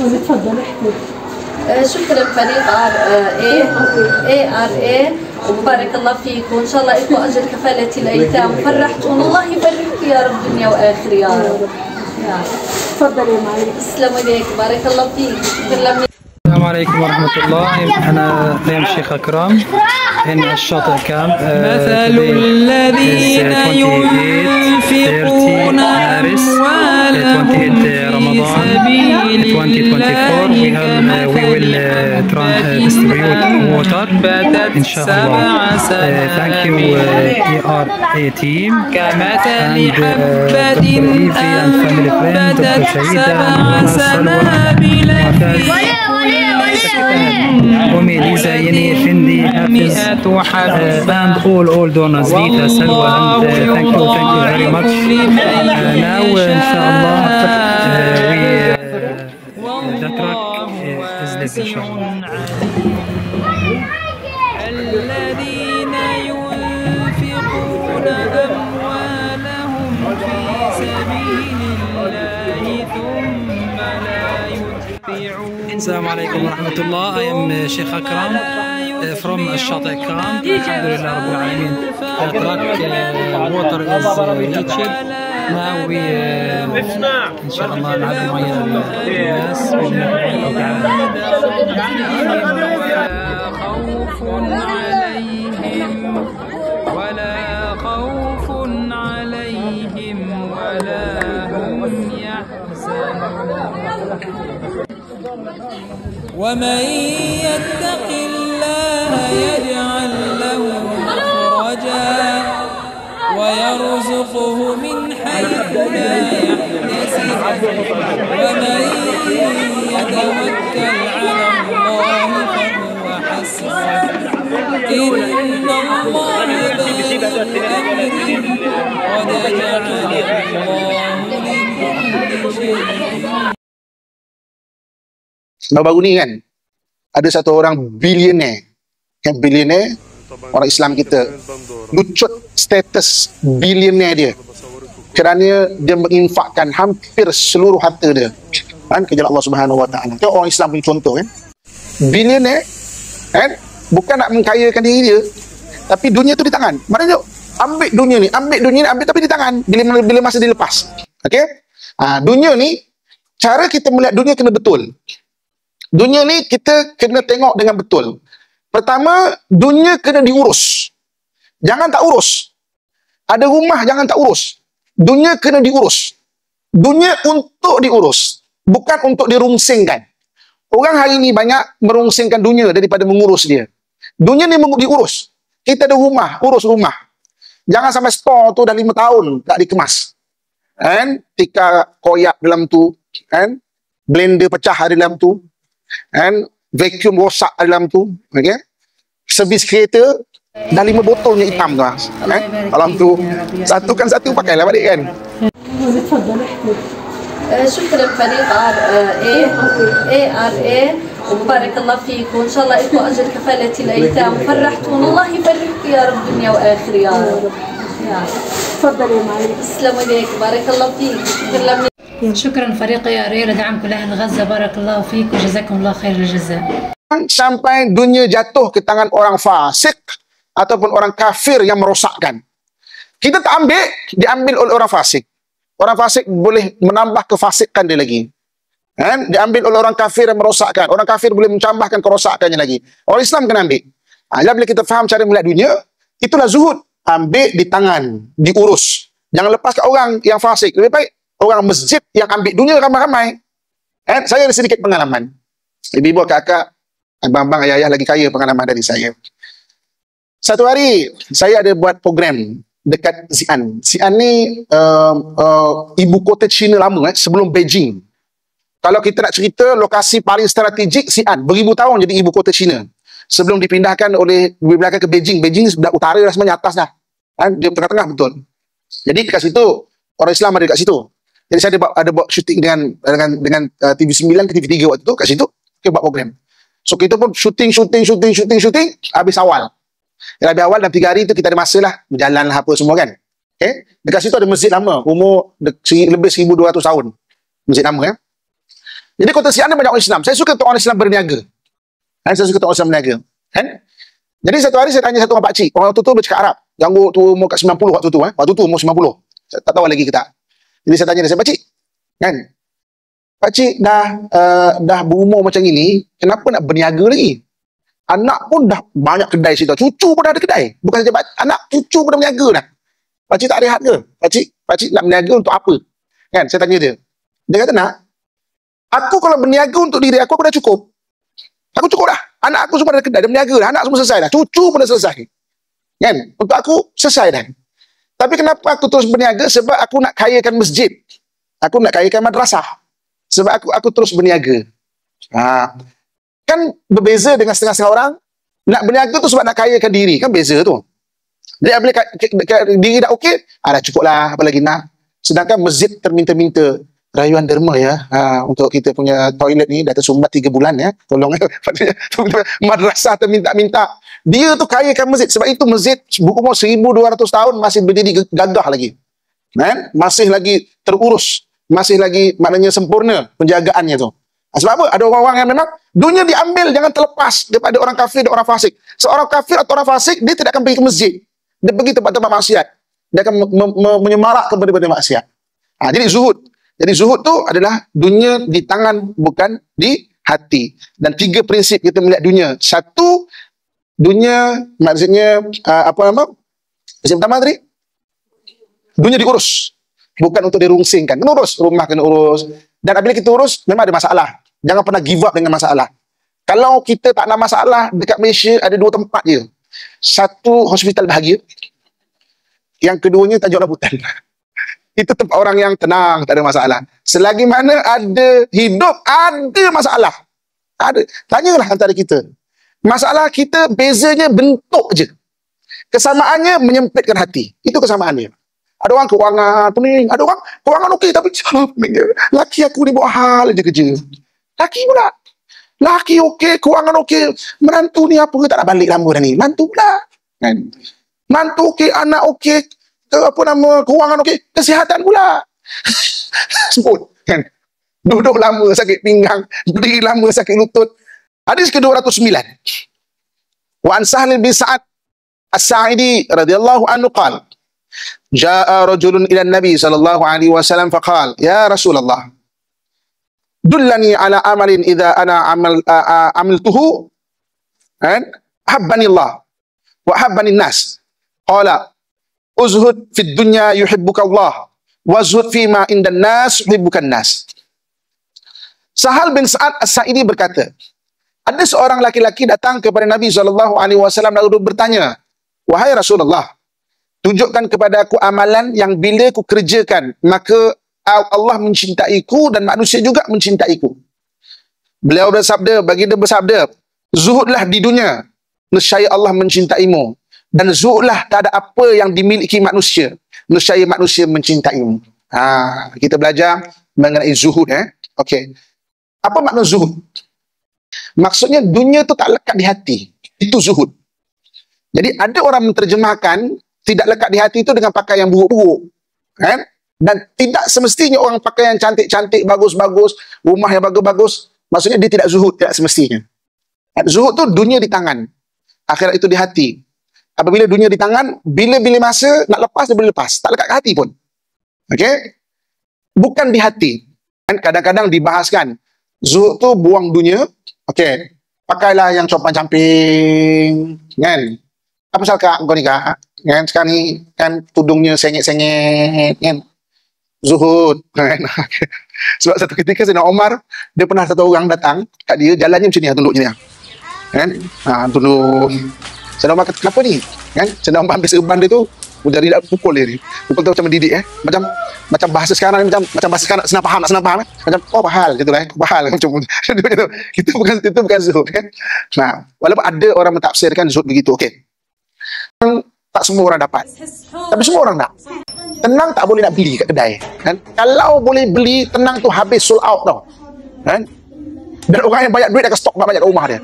تفضل احكي. شكرا فريق ARA وبارك الله فيكم، ان شاء الله لكم اجر كفاله الايتام، فرحتونا الله يبارك يا رب دنيا واخره يا رب. تفضلي يا معلم. تسلموا ليك، بارك الله فيك. السلام عليكم ورحمة الله. أنا الشيخ أكرم من الشاطئ كامب. مثل الذين ينفقون أموالهم في سبيل الله كمثل Thank you ERA team كمثل حبة أنبتت سبع سنابل وميليزا يني فندي حافظ and all donors Vita Salwa and thank you very much. Now إن شاء الله the truck is left إن شاء الله. الذين ينفقون أموالهم في سبيل الله ثم لا يتبعون. السلام عليكم ورحمة الله. I am Sheikh Akram from الشاطئ كامب. الحمد لله رب العالمين. The truck water is reached. Now we إن شاء الله نعبي مياه الناس بإذن الله ولا خوف عليهم ولا هم يحزنون. ومن يتق الله يجعل له مخرجا ويرزقه من حيث لا يحتسب ومن يتوكل على الله فهو حسبه إن الله بالغ أمره قد جعل الله لكل شيء. Baru-baru ni kan ada satu orang bilioner, orang Islam kita lucut status bilioner dia kerana dia menginfakkan hampir seluruh harta dia kan ke jalan Allah Subhanahu Wa Taala. Itu orang Islam punya contoh kan. Bilioner kan bukan nak mengkayakan diri dia, tapi dunia tu di tangan. Maknanya ambil dunia ni, ambil tapi di tangan bila masa dia lepas. Okey? Dunia ni cara kita melihat dunia kena betul. Dunia ni kita kena tengok dengan betul. Pertama, dunia kena diurus. Jangan tak urus. Ada rumah jangan tak urus. Dunia kena diurus. Dunia untuk diurus, bukan untuk dirungsingkan. Orang hari ni banyak merungsingkan dunia daripada mengurus dia. Dunia ni diurus. Kita ada rumah, urus rumah. Jangan sampai store tu dah 5 tahun tak dikemas. Kan? Tikar koyak dalam tu, kan? Blender pecah dalam tu. And vacuum rosak dalam tu, okey. Servis kereta dah 5 botolnya hitam tu, kan? Dalam tu satukan satu pakailah balik kan. شكرا فريق ARA وبارك الله فيكم، ان شاء الله لكم اجر كفاله الايتام، فرحتونا الله يبارك يا رب دنيا واخره يا رب. تفضلي يا معلم. تسلموا ليك، بارك الله فيك. شكرا فريق ARA لدعمكم لأهل غزة، بارك الله فيك وجزاكم الله خير الجزاء. Sampai dunia jatuh ke tangan orang fasik ataupun orang kafir yang merosakkan. Kita tak ambil, diambil oleh orang fasik. Orang fasik boleh menambah kefasikan dia lagi. Kan? Diambil oleh orang kafir yang merosakkan. Orang kafir boleh menambahkan kerosakannya lagi. Orang Islam kena ambil. Bila kita faham cara melihat dunia, itulah zuhud. Ambil di tangan, diurus. Jangan lepas ke orang yang fasik. Lebih baik orang masjid yang ambil dunia ramai-ramai. Saya ada sedikit pengalaman. Ibu-ibu, kakak, abang-abang, ayah-ayah lagi kaya pengalaman dari saya. Satu hari, saya ada buat program dekat Xi'an. Xi'an ni ibu kota China lama, sebelum Beijing. Kalau kita nak cerita lokasi paling strategik, Xi'an. Beribu tahun jadi ibu kota China. Sebelum dipindahkan oleh belakang ke Beijing. Beijing sebelah utara dah sebenarnya atas dah. Dia tengah-tengah betul. Jadi kat situ, orang Islam ada kat situ. Jadi saya ada buat syuting dengan TV9 ke TV3 waktu tu kat situ. Kita buat program. So kita pun syuting habis awal. Habis awal dalam 3 hari tu kita ada masa lah berjalan lah apa semua kan. Okay? Dekat situ ada masjid lama, umur lebih 1200 tahun. Masjid lama kan. Jadi konteks anda banyak orang Islam. Saya suka orang Islam berniaga. Saya suka orang Islam berniaga. Kan? Jadi satu hari saya tanya satu orang pakcik. Orang tu bercakap Arab. Yang tu umur kat 90 waktu tu. Waktu tu umur 90. Saya tak tahu lagi ke tak. Jadi saya tanya dia, saya pakcik. Kan? Pakcik dah berumur macam ini, kenapa nak berniaga lagi? Anak pun dah banyak kedai situ. Cucu pun dah ada kedai. Bukan saja anak, cucu pun dah berniaga dah. Pakcik tak rehat ke? Pakcik nak berniaga untuk apa? Kan? Saya tanya dia. Dia kata nak. Aku kalau berniaga untuk diri aku dah cukup. Aku cukup dah. Anak aku semua dah kedai, dah berniaga dah. Anak semua selesai dah. Cucu pun dah selesai. Kan? Untuk aku selesai dah. Tapi kenapa aku terus berniaga? Sebab aku nak kayakan masjid. Aku nak kayakan madrasah. Sebab aku terus berniaga. Kan berbeza dengan setengah-setengah orang. Nak berniaga tu sebab nak kayakan diri. Kan beza tu. Jadi apabila diri dah okey, dah cukup lah. Apa lagi nak. Sedangkan masjid terminta-minta. Rayuan derma ya, untuk kita punya toilet ni dah tersumbat 3 bulan ya. Tolong ya. Madrasah terminta-minta. Dia tu kayakan masjid. Sebab itu masjid berumur 1200 tahun masih berdiri gagah lagi. Kan? Masih lagi terurus. Masih lagi maknanya sempurna penjagaannya tu. Sebab apa? Ada orang-orang yang memang dunia diambil, jangan terlepas daripada orang kafir dan orang fasik. Seorang kafir atau orang fasik, dia tidak akan pergi ke masjid. Dia pergi tempat-tempat maksiat. Dia akan menyemarak kepada maksiat. Jadi zuhud. Jadi zuhud tu adalah dunia di tangan, bukan di hati. Dan 3 prinsip kita melihat dunia. 1, dunia maksudnya apa nama? Prinsip pertama tadi? Dunia diurus. Bukan untuk dirungsingkan. Kena urus. Rumah kena urus. Dan apabila kita urus, memang ada masalah. Jangan pernah give up dengan masalah. Kalau kita tak ada masalah, dekat Malaysia ada 2 tempat je. 1, hospital bahagia. Yang keduanya tajuk rambutan. Itu tempat orang yang tenang, tak ada masalah. Selagi mana ada hidup, ada masalah. Ada. Tanyalah antara kita. Masalah kita bezanya bentuk je. Kesamaannya menyempitkan hati. Itu kesamaannya. Ada orang kewangan, pening. Ada orang kewangan okey tapi laki aku ni buat hal je kerja. Laki pula. Laki okey, kewangan okey. Menantu ni apa tak nak balik lama dah ni. Menantu pula. Kan? Menantu okey, anak okey. Apa nama, kewangan okey, kesihatan pula. Sebut, kan? Duduk lama sakit pinggang, berdiri lama sakit lutut. Hadis ke-209. Wa an Sahl bin Sa'ad As-Sa'idi radhiyallahu anhu qala, jaa rajulun ila an-nabi sallallahu alaihi wasallam faqala, ya Rasulullah, dullani ala amalin idza ana amiltuhu habbani Allah wa habbani an-nas. Qala uzhud fid dunya yuhibbuka Allah wazhud fima indan nas yuhibbukan nas. Sahal bin Sa'ad As-Sa'idi berkata, ada seorang laki-laki datang kepada Nabi SAW lalu bertanya, wahai Rasulullah, tunjukkan kepada aku amalan yang bila aku kerjakan maka Allah mencintaiku dan manusia juga mencintaiku. Beliau bersabda, baginda bersabda, zuhudlah di dunia, nescaya Allah mencintaimu. Dan zuhudlah tak ada apa yang dimiliki manusia, nescaya manusia mencintaimu. Kita belajar mengenai zuhud. Okey. Apa makna zuhud? Maksudnya dunia tu tak lekat di hati. Itu zuhud. Jadi ada orang menterjemahkan tidak lekat di hati itu dengan pakai yang buruk-buruk. Kan? Dan tidak semestinya orang pakai yang cantik-cantik, bagus-bagus, rumah yang bagus-bagus. Maksudnya dia tidak zuhud, tidak semestinya. Zuhud tu dunia di tangan. Akhirat itu di hati. Apabila dunia di tangan, bila-bila masa nak lepas, dia boleh lepas. Tak lekat ke hati pun. Okey? Bukan di hati. Kan kadang-kadang dibahaskan, zuhud tu buang dunia. Okey. Pakailah yang compan-camping. Kan? Apa pasal kak kau ni kak? Kan? Sekarang ni kan tudungnya sengit-sengit. Kan? Zuhud. Kan? Sebab satu ketika Sayyidina Umar, dia pernah satu orang datang kat dia, jalannya macam ni, tunduk macam ni. Kan? Tunduk. Sayyidina Umar kata, kenapa ni? Kan? Sayyidina Umar ambil serban dia tu, jari nak pukul dia ni. Pukul tu macam mendidik. Macam bahasa sekarang ni, macam bahasa sekarang senang faham, Macam, oh bahal, gitu lah. Bahal. Macam itu bukan zuhud. Kan? Nah, walaupun ada orang mentafsirkan zuhud begitu. Okey. Tak semua orang dapat. Tapi semua orang nak. Tenang tak boleh nak beli kat kedai. Kan? Kalau boleh beli, tenang tu habis sold out tau. Kan? Dan orang yang banyak duit akan stok banyak kat rumah dia.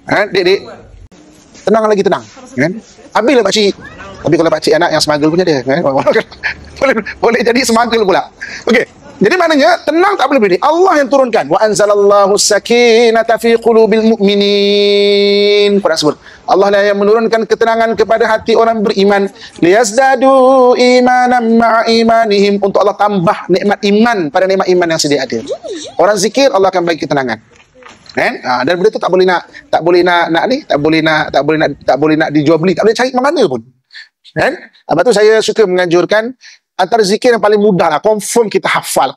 Kan? Dek, tenang lagi, tenang. Kan? Habislah pakcik. Tapi kalau pakcik anak yang smuggle punya dia. Kan? Boleh jadi smuggle pula. Okey. Jadi maknanya tenang tak boleh berdiri. Allah yang turunkan. Wa anzalallahu sakinata fi qulubil mu'minin. Quran sebut. Allah lah yang menurunkan ketenangan kepada hati orang beriman. Liyazdadu imanan ma'a imanihim. Untuk Allah tambah nikmat iman pada nikmat iman yang sedia ada. Orang zikir Allah akan bagi ketenangan. Kan? Dan benda tu tak boleh nak dijual beli, tak boleh cari mana pun. Kan? Lepas tu saya suka menganjurkan antara zikir yang paling mudah lah, confirm kita hafal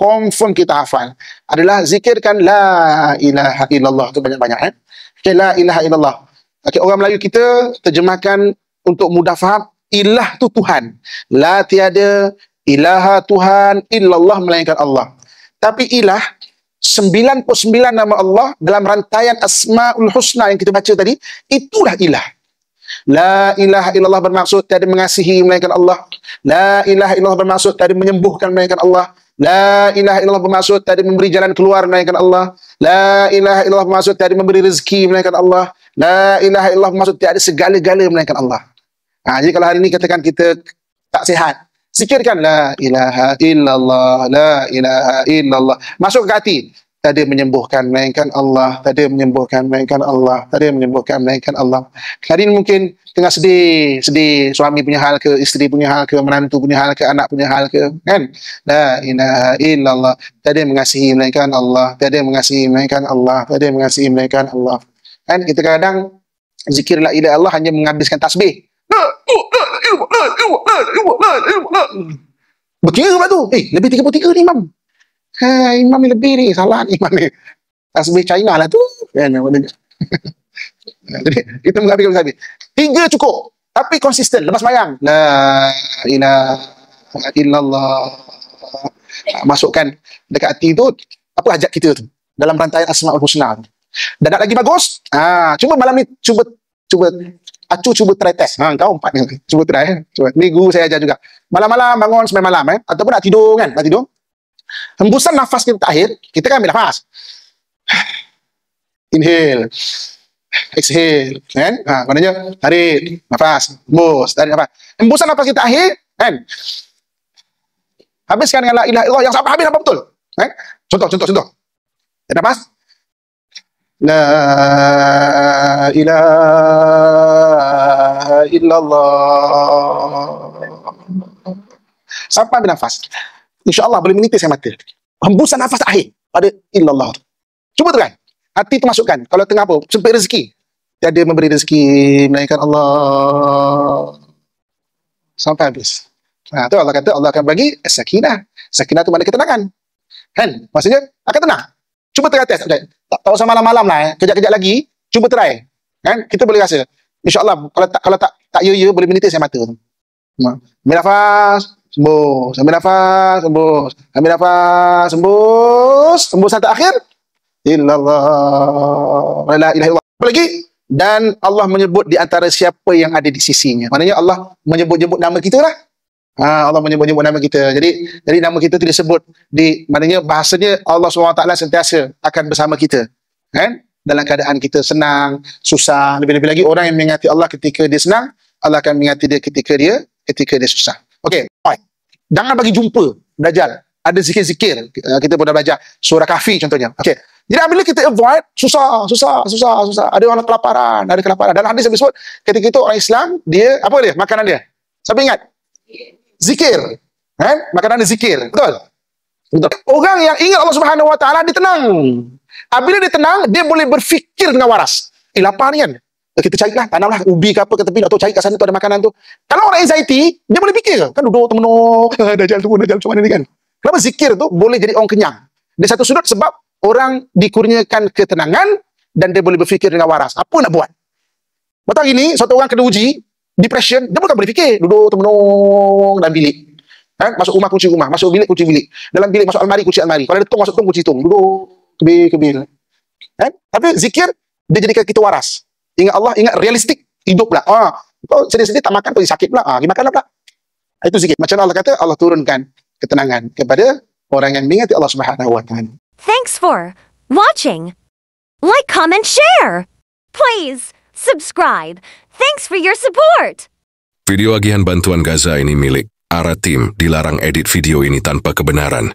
adalah zikirkan la ilaha illallah tu banyak-banyak Okay, la ilaha illallah. Okay, orang Melayu kita terjemahkan untuk mudah faham, ilah tu Tuhan. La tiada ilaha Tuhan illallah melainkan Allah. Tapi ilah 99 nama Allah dalam rantaian Asmaul Husna yang kita baca tadi, itulah ilah. La ilaha illallah bermaksud tiada mengasihi melainkan Allah. La ilaha illallah bermaksud tiada menyembuhkan melainkan Allah. La ilaha illallah bermaksud tiada memberi jalan keluar melainkan Allah. La ilaha illallah bermaksud tiada memberi rezeki melainkan Allah. La ilaha illallah bermaksud tiada segala-gala melainkan Allah. Jadi kalau hari ini katakan kita tak sihat, zikirkan la ilaha illallah, la ilaha illallah. Masuk ke hati. Tak ada menyembuhkan melainkan Allah, tak ada menyembuhkan melainkan Allah, tak ada menyembuhkan melainkan Allah. Hari ini mungkin tengah sedih suami punya hal ke, isteri punya hal ke, menantu punya hal ke, anak punya hal ke, kan? La ilaha illallah, tak ada mengasihi melainkan Allah, tak ada mengasihi melainkan Allah, tak ada mengasihi melainkan Allah. Kan kita kadang zikir la ilaha illallah hanya menghabiskan tasbih. Berkira lepas tu, lebih 33 ni imam. Imam ni lebih ni, salah ni imam ni. Tasbih China lah tu. Jadi kita mengambil tasbih. 3 cukup, tapi konsisten lepas sembahyang. La ilaha illallah. Masukkan dekat hati tu apa hajat kita tu dalam rantaian Asmaul Husna tu. Dan nak lagi bagus, cuba malam ni cuba cuba try test. Kau 4 ni. Cuba try. Ni guru saya ajar juga. Malam-malam bangun sembahyang malam ataupun nak tidur kan, nak tidur. Hembusan nafas kita akhir, kita kan ambil nafas. Inhale. Exhale. Kan? Maknanya tarik nafas, hembus, tarik nafas. Hembusan nafas kita akhir, kan? Habiskan dengan la ilaha illallah yang sampai habis apa betul? Kan? Contoh. Tarik nafas. La ilaha illallah. Sampai habis nafas. InsyaAllah boleh menitis yang mata. Hembusan nafas akhir pada illallah. Cuba try. Hati tu masukkan. Kalau tengah apa? Sempit rezeki. Tiada memberi rezeki melainkan Allah. Sampai habis. Tu Allah kata Allah akan bagi sakinah. Sakinah tu makna ketenangan. Kan? Maksudnya akan tenang. Cuba try test. Tak usah malam-malam lah. Kejap-kejap lagi. Cuba try. Kan? Kita boleh rasa. InsyaAllah kalau tak ya boleh menitis yang mata tu. Ambil nafas. Sembus, ambil nafas, sembus, ambil nafas, sembus, hembusan terakhir illallah, la ilaha illallah. Apa lagi? Dan Allah menyebut di antara siapa yang ada di sisinya. Maknanya Allah menyebut-nyebut nama kita lah. Allah menyebut-nyebut nama kita. Jadi nama kita tu disebut maknanya bahasanya Allah SWT sentiasa akan bersama kita. Kan? Dalam keadaan kita senang, susah, lebih-lebih lagi orang yang mengingati Allah ketika dia senang, Allah akan mengingati dia ketika dia susah. Okey, jangan bagi jumpa Dajjal. Ada zikir-zikir. Kita pun dah belajar surah Kahfi contohnya. Okey. Jadi apabila kita avoid susah. Ada orang kelaparan, Dalam hadis yang disebut ketika itu orang Islam, dia apa dia? Makanan dia. Siapa ingat? Zikir. Kan? Makanan dia zikir. Betul? Orang yang ingat Allah Subhanahu Wa Taala dia tenang. Apabila dia tenang, dia boleh berfikir dengan waras. Lapar ni kan? Kita carilah, tanamlah ubi ke apa ke tepi, atau cari kat sana tu ada makanan tu. Kalau orang anxiety, dia boleh fikir. Kan duduk termenung, Dajjal tu macam mana ni kan. Kenapa zikir tu boleh jadi orang kenyang? Dari satu sudut sebab orang dikurniakan ketenangan dan dia boleh berfikir dengan waras. Apa nak buat? Betul hari ni, satu orang kena uji, depression, dia bukan boleh fikir. Duduk termenung dalam bilik. Masuk rumah, kunci rumah. Masuk bilik, kunci bilik. Dalam bilik, masuk almari, kunci almari. Kalau ada tong, masuk tong, kunci tong. Duduk, kebil. Tapi zikir, dia jadikan kita waras. Ingat Allah, ingat realistik hidup pula. Kau sedih-sedih tak makan, kau sakit pula. Makanlah pula. Itu zikir. Macam Allah kata, Allah turunkan ketenangan kepada orang yang mengingati Allah Subhanahu Wa Taala. Thanks for watching. Like, comment, share. Please subscribe. Thanks for your support. Video agihan bantuan Gaza ini milik Ara Tim. Dilarang edit video ini tanpa kebenaran.